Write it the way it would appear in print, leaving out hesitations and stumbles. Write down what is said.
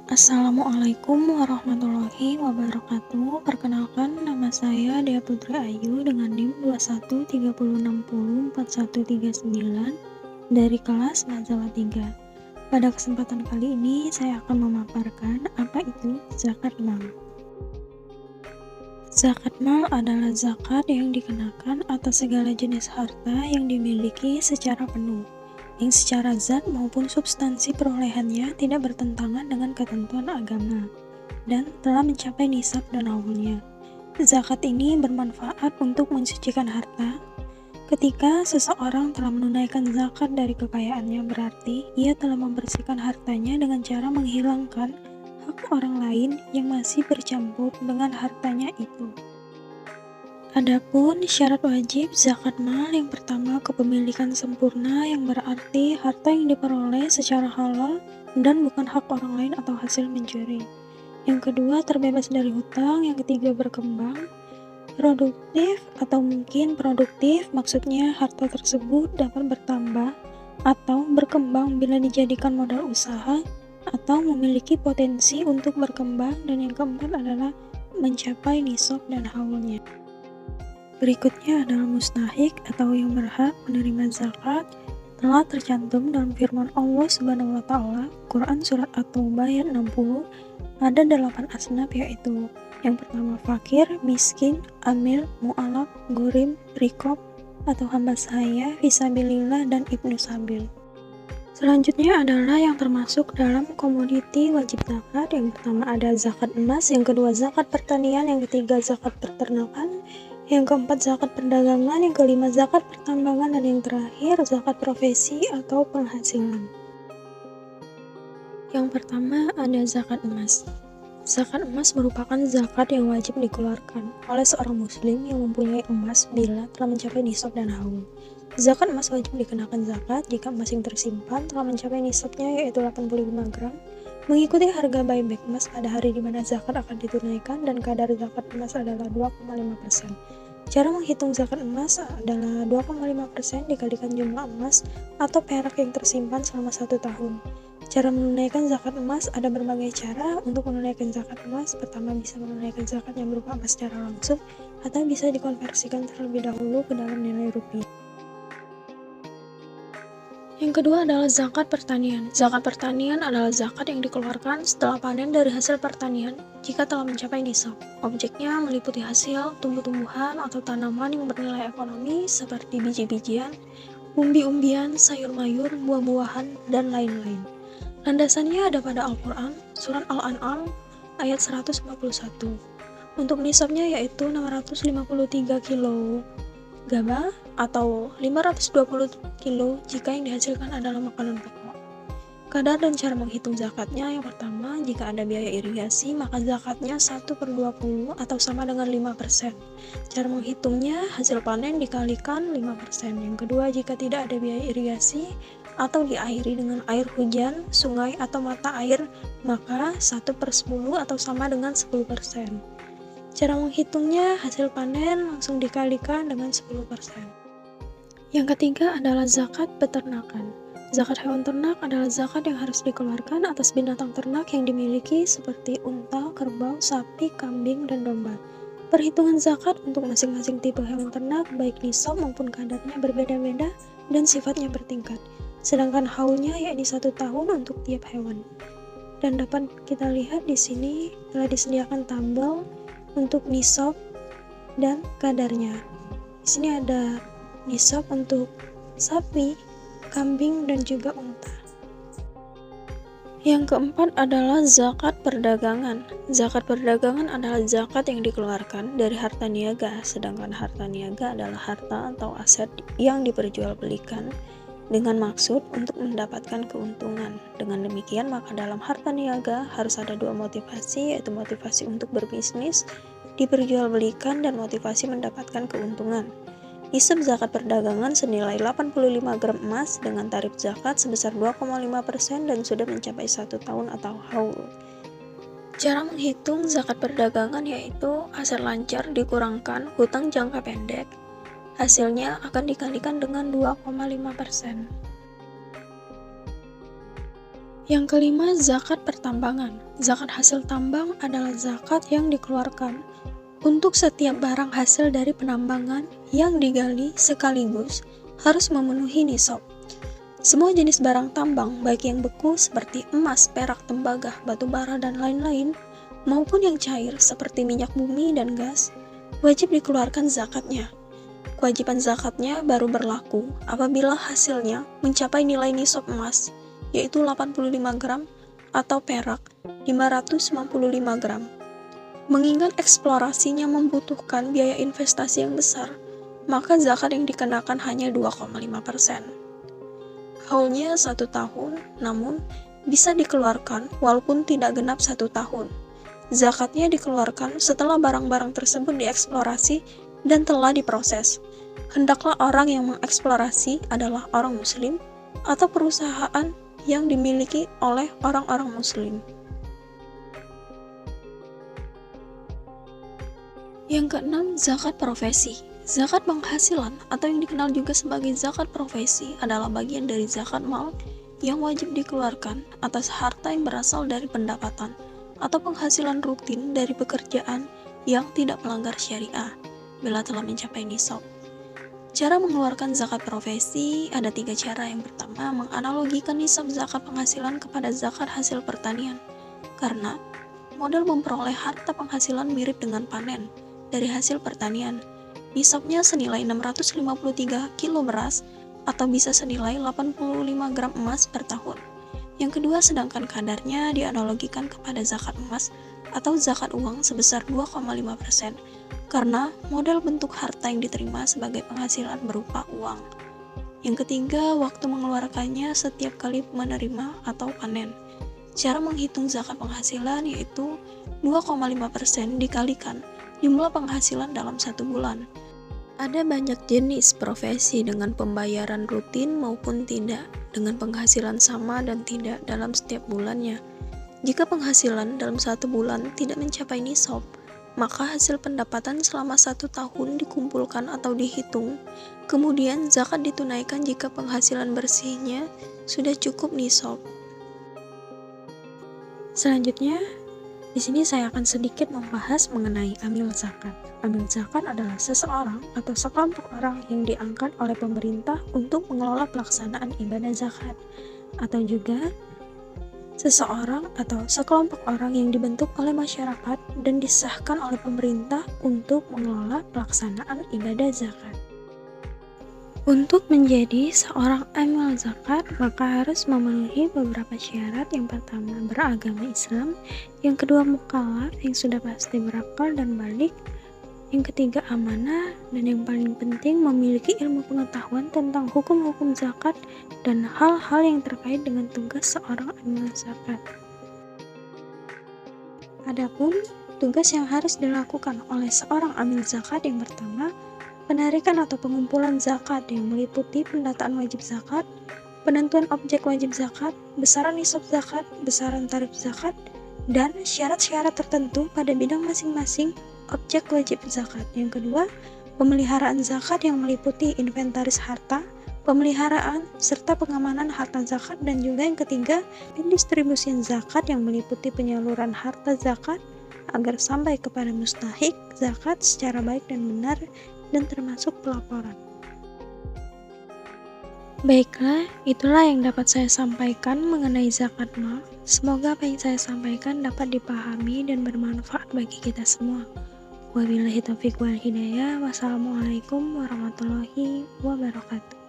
Assalamualaikum warahmatullahi wabarakatuh. Perkenalkan, nama saya Dea Putri Ayu dengan NIM 2130604139 dari kelas Majalah 3. Pada kesempatan kali ini saya akan memaparkan apa itu zakat mal. Zakat mal adalah zakat yang dikenakan atas segala jenis harta yang dimiliki secara penuh, yang secara zat maupun substansi perolehannya tidak bertentangan dengan ketentuan agama, dan telah mencapai nisab dan haulnya. Zakat ini bermanfaat untuk mensucikan harta. Ketika seseorang telah menunaikan zakat dari kekayaannya, berarti ia telah membersihkan hartanya dengan cara menghilangkan hak orang lain yang masih bercampur dengan hartanya itu. Adapun syarat wajib zakat mal, yang pertama kepemilikan sempurna, yang berarti harta yang diperoleh secara halal dan bukan hak orang lain atau hasil mencuri. Yang kedua terbebas dari hutang. Yang ketiga berkembang, produktif atau mungkin produktif, maksudnya harta tersebut dapat bertambah atau berkembang bila dijadikan modal usaha atau memiliki potensi untuk berkembang. Dan yang keempat adalah mencapai nisab dan haulnya. Berikutnya adalah mustahik atau yang berhak menerima zakat. Telah tercantum dalam firman Allah Subhanahu wa taala, Quran surat At-Taubah ayat 60, ada 8 asnaf, yaitu yang pertama fakir, miskin, amil, mu'alaf, gorim, rikob atau hamba sahaya, fisabilillah, dan ibnu sabil. Selanjutnya adalah yang termasuk dalam komoditi wajib zakat. Yang pertama ada zakat emas, yang kedua zakat pertanian, yang ketiga zakat peternakan, yang keempat zakat perdagangan, yang kelima zakat pertambangan, dan yang terakhir zakat profesi atau penghasilan. Yang pertama ada zakat emas. Zakat emas merupakan zakat yang wajib dikeluarkan oleh seorang muslim yang mempunyai emas bila telah mencapai nisab dan haul. Zakat emas wajib dikenakan zakat jika emas yang tersimpan telah mencapai nisabnya, yaitu 85 gram, mengikuti harga buyback emas pada hari di mana zakat akan ditunaikan, dan kadar zakat emas adalah 2,5%. Cara menghitung zakat emas adalah 2,5% dikalikan jumlah emas atau perak yang tersimpan selama 1 tahun. Cara menunaikan zakat emas ada berbagai cara untuk menunaikan zakat emas. Pertama, bisa menunaikan zakat yang berupa emas secara langsung atau bisa dikonversikan terlebih dahulu ke dalam nilai rupiah. Yang kedua adalah zakat pertanian. Zakat pertanian adalah zakat yang dikeluarkan setelah panen dari hasil pertanian jika telah mencapai nisab. Objeknya meliputi hasil tumbuh-tumbuhan atau tanaman yang bernilai ekonomi seperti biji-bijian, umbi-umbian, sayur-mayur, buah-buahan, dan lain-lain. Landasannya ada pada Al-Quran, surat Al-An'am ayat 141. Untuk nisabnya yaitu 653 kilo gabah atau 520 kilo jika yang dihasilkan adalah makanan pokok. Kadar dan cara menghitung zakatnya, yang pertama, jika ada biaya irigasi maka zakatnya 1/20 atau sama dengan 5%. Cara menghitungnya hasil panen dikalikan 5%. Yang kedua, jika tidak ada biaya irigasi atau diairi dengan air hujan, sungai atau mata air, maka 1/10 atau sama dengan 10%. Cara menghitungnya hasil panen langsung dikalikan dengan 10%. Yang ketiga adalah zakat peternakan. Zakat hewan ternak adalah zakat yang harus dikeluarkan atas binatang ternak yang dimiliki seperti unta, kerbau, sapi, kambing, dan domba. Perhitungan zakat untuk masing-masing tipe hewan ternak baik nisab maupun kadarnya berbeda-beda dan sifatnya bertingkat. Sedangkan haulnya yakni 1 tahun untuk tiap hewan. Dan dapat kita lihat di sini telah disediakan tabel untuk nisab dan kadarnya. Di sini ada nisab untuk sapi, kambing, dan juga unta. Yang keempat adalah zakat perdagangan. Zakat perdagangan adalah zakat yang dikeluarkan dari harta niaga, sedangkan harta niaga adalah harta atau aset yang diperjualbelikan dengan maksud untuk mendapatkan keuntungan. Dengan demikian, maka dalam harta niaga harus ada 2 motivasi, yaitu motivasi untuk berbisnis, diperjualbelikan, dan motivasi mendapatkan keuntungan. Nisab zakat perdagangan senilai 85 gram emas dengan tarif zakat sebesar 2,5% dan sudah mencapai 1 tahun atau haul. Cara menghitung zakat perdagangan yaitu aset lancar dikurangkan hutang jangka pendek. Hasilnya akan dikalikan dengan 2,5%. Yang kelima, zakat pertambangan. Zakat hasil tambang adalah zakat yang dikeluarkan untuk setiap barang hasil dari penambangan yang digali sekaligus harus memenuhi nisab. Semua jenis barang tambang, baik yang beku seperti emas, perak, tembaga, batu bara, dan lain-lain, maupun yang cair seperti minyak bumi dan gas, wajib dikeluarkan zakatnya. Kewajiban zakatnya baru berlaku apabila hasilnya mencapai nilai nisab emas, yaitu 85 gram, atau perak, 555 gram. Mengingat eksplorasinya membutuhkan biaya investasi yang besar, maka zakat yang dikenakan hanya 2,5%. Haulnya 1 tahun, namun bisa dikeluarkan walaupun tidak genap 1 tahun. Zakatnya dikeluarkan setelah barang-barang tersebut dieksplorasi dan telah diproses. Hendaklah orang yang mengeksplorasi adalah orang muslim atau perusahaan yang dimiliki oleh orang-orang muslim. Yang keenam, zakat profesi. Zakat penghasilan atau yang dikenal juga sebagai zakat profesi adalah bagian dari zakat mal yang wajib dikeluarkan atas harta yang berasal dari pendapatan atau penghasilan rutin dari pekerjaan yang tidak melanggar syariah bila telah mencapai nisab. Cara mengeluarkan zakat profesi ada 3 cara. Yang pertama, menganalogikan nisab zakat penghasilan kepada zakat hasil pertanian, karena modal memperoleh harta penghasilan mirip dengan panen dari hasil pertanian. Nisabnya senilai 653 kilo beras atau bisa senilai 85 gram emas per tahun. Yang kedua, sedangkan kadarnya dianalogikan kepada zakat emas atau zakat uang sebesar 2,5%, karena modal bentuk harta yang diterima sebagai penghasilan berupa uang. Yang ketiga, waktu mengeluarkannya setiap kali menerima atau panen. Cara menghitung zakat penghasilan yaitu 2,5% dikalikan jumlah penghasilan dalam 1 bulan. Ada banyak jenis profesi dengan pembayaran rutin maupun tidak, dengan penghasilan sama dan tidak dalam setiap bulannya. Jika penghasilan dalam 1 bulan tidak mencapai nisab, maka hasil pendapatan selama 1 tahun dikumpulkan atau dihitung. Kemudian zakat ditunaikan jika penghasilan bersihnya sudah cukup nisab. Selanjutnya, di sini saya akan sedikit membahas mengenai amil zakat. Amil zakat adalah seseorang atau sekelompok orang yang diangkat oleh pemerintah untuk mengelola pelaksanaan ibadah zakat, atau juga seseorang atau sekelompok orang yang dibentuk oleh masyarakat dan disahkan oleh pemerintah untuk mengelola pelaksanaan ibadah zakat. Untuk menjadi seorang amil zakat, maka harus memenuhi beberapa syarat. Yang pertama, beragama Islam. Yang kedua, mukallaf yang sudah pasti berakal dan balik. Yang ketiga, amanah. Dan yang paling penting, memiliki ilmu pengetahuan tentang hukum-hukum zakat dan hal-hal yang terkait dengan tugas seorang amil zakat. Adapun tugas yang harus dilakukan oleh seorang amil zakat, yang pertama, penarikan atau pengumpulan zakat yang meliputi pendataan wajib zakat, penentuan objek wajib zakat, besaran nisab zakat, besaran tarif zakat, dan syarat-syarat tertentu pada bidang masing-masing objek wajib zakat. Yang kedua, pemeliharaan zakat yang meliputi inventaris harta, pemeliharaan, serta pengamanan harta zakat. Dan juga yang ketiga, pendistribusian zakat yang meliputi penyaluran harta zakat agar sampai kepada mustahik zakat secara baik dan benar, dan termasuk pelaporan. Baiklah, itulah yang dapat saya sampaikan mengenai zakat mal. Semoga apa yang saya sampaikan dapat dipahami dan bermanfaat bagi kita semua. Wabillahi taufiq wal hidayah. Wassalamualaikum warahmatullahi wabarakatuh.